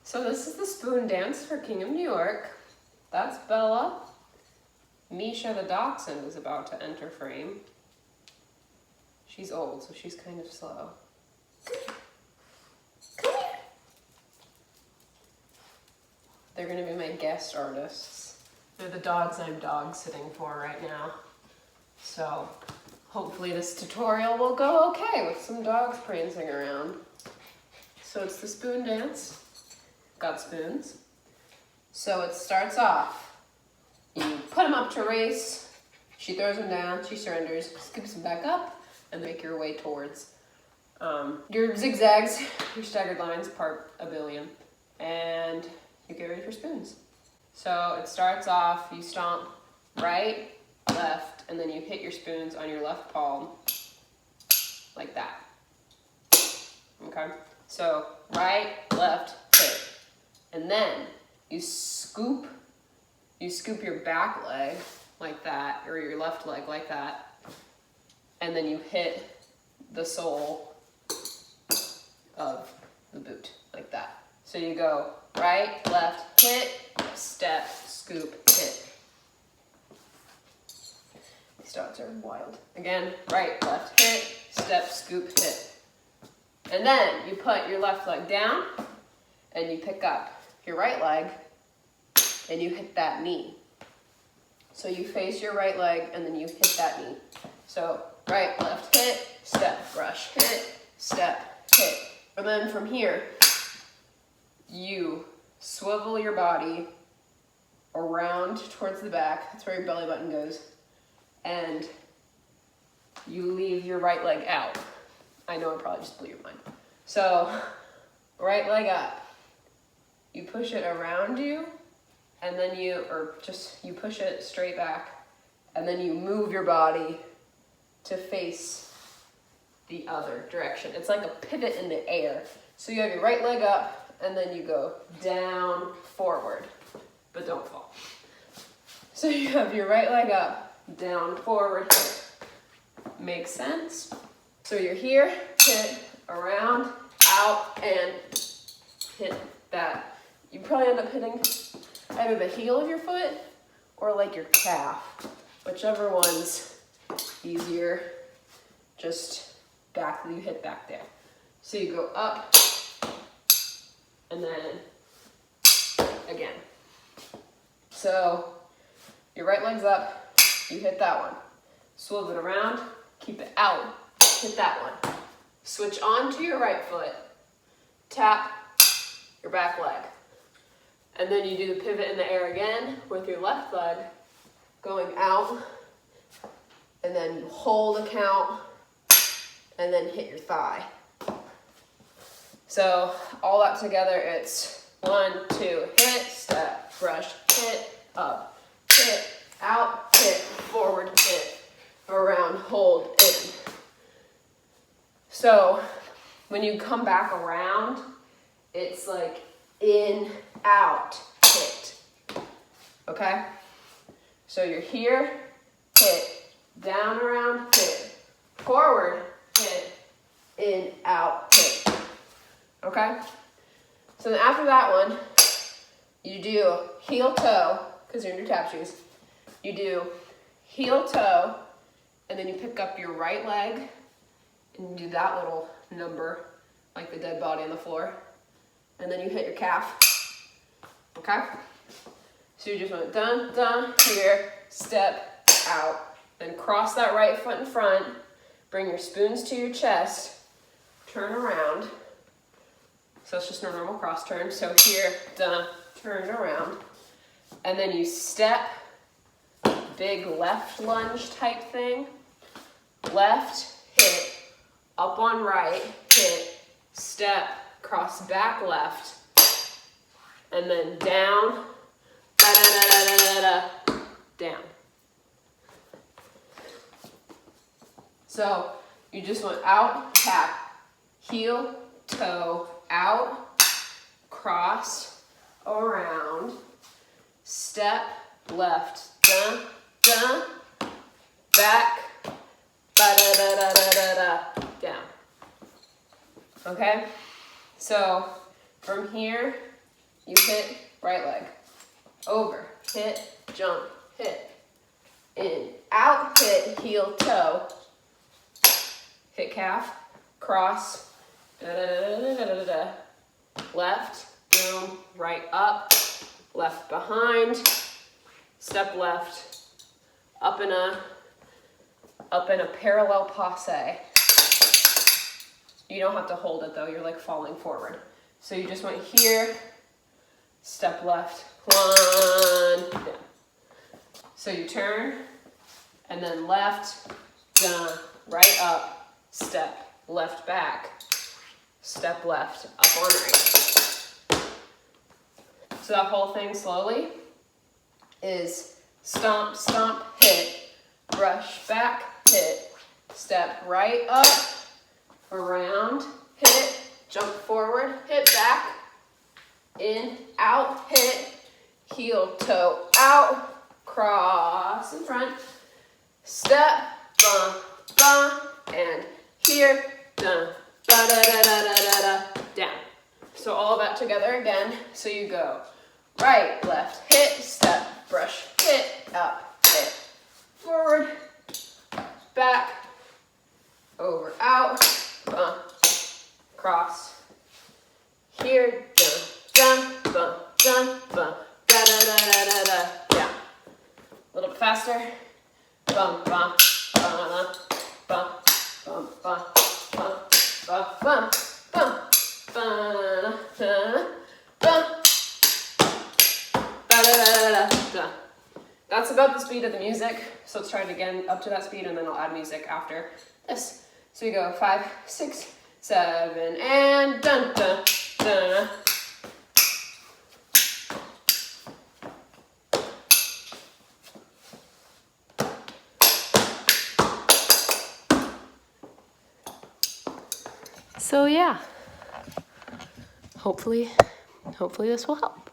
So this is the spoon dance for King of New York. That's Bella. Misha the dachshund is about to enter frame. She's old, so she's kind of slow. Come here. They're gonna be my guest artists. They're the dogs I'm dog sitting for right now. So hopefully this tutorial will go okay with some dogs prancing around. So it's the spoon dance. Got spoons. So it starts off. You put them up to race. She throws them down. She surrenders. Scoops them back up, and make your way towards your zigzags, your staggered lines, part a billion, and you get ready for spoons. So it starts off. You stomp right, left, and then you hit your spoons on your left palm, like that. Okay. So right, left, hit. And then you scoop your back leg like that, or your left leg like that, and then you hit the sole of the boot like that. So you go right, left, hit, step, scoop, hit. These dogs are wild. Again, right, left, hit, step, scoop, hit. And then you put your left leg down and you pick up your right leg and you hit that knee. So you face your right leg and then you hit that knee. So right, left, hit, step, brush, hit, step, hit. And then from here, you swivel your body around towards the back. That's where your belly button goes. And you leave your right leg out. I know I probably just blew your mind. So right leg up. You push it around you, and then you push it straight back, and then you move your body to face the other direction. It's like a pivot in the air. So you have your right leg up, and then you go down, forward, but don't fall. So you have your right leg up, down, forward, hit. Makes sense? So you're here, hit, around, out, and hit that. You probably end up hitting either the heel of your foot or like your calf, whichever one's easier. Just back, you hit back there. So you go up and then again. So your right leg's up, you hit that one. Swivel it around, keep it out, hit that one. Switch on to your right foot, tap your back leg. And then you do the pivot in the air again with your left leg going out, and then you hold a count, and then hit your thigh. So all that together, it's 1, 2, hit, step, brush, hit, up, hit, out, hit, forward, hit, around, hold, in. So when you come back around, it's like in, out, hit. Okay? So you're here, hit, down, around, hit, forward, hit, in, out, hit. Okay? So then after that one, you do heel toe, because you're in your tap shoes. You do heel toe, and then you pick up your right leg, and you do that little number, like the dead body on the floor. And then you hit your calf, okay? So you just went dun, dun, here, step, out. Then cross that right foot in front, bring your spoons to your chest, turn around. So it's just a normal cross turn. So here, dun, turn around. And then you step, big left lunge type thing. Left, hit, up on right, hit, step, cross back left, and then down, da, da, da, da, da, da, da, down. So you just went out, tap, heel, toe, out, cross, around, step, left, dun, dun, back, da, da, da, da, da, da, da, down. Okay? So from here, you hit right leg. Over, hit, jump, hit. In, out, hit, heel, toe. Hit calf, cross, da-da-da-da-da-da-da. Left, boom, right up, left behind, step left, up in a parallel passe. You don't have to hold it though, you're like falling forward. So you just went here, step left, one, down. So you turn, and then left, down, right up, step, left back, step left, up on right. So that whole thing slowly is stomp, stomp, hit, brush back, hit, step right up, around, hit, jump forward, hit back, in, out, hit, heel, toe, out, cross in front, step, bump, bump, and here, dun, da da da da da da da, down. So all that together again. So you go right, left, hit, step, brush, hit, up, hit, forward, back, over, out, bump, cross, here, dun, dun, bump, dun, bump, da da da da da da, down. A little bit faster, bump, bump, bump, bump, bump, bump, bump, bump, bump, bump, That's about the speed of the music. So let's try it again up to that speed, and then I'll add music after this. So you go 5, 6, 7, and dun dun dun. So yeah, hopefully this will help.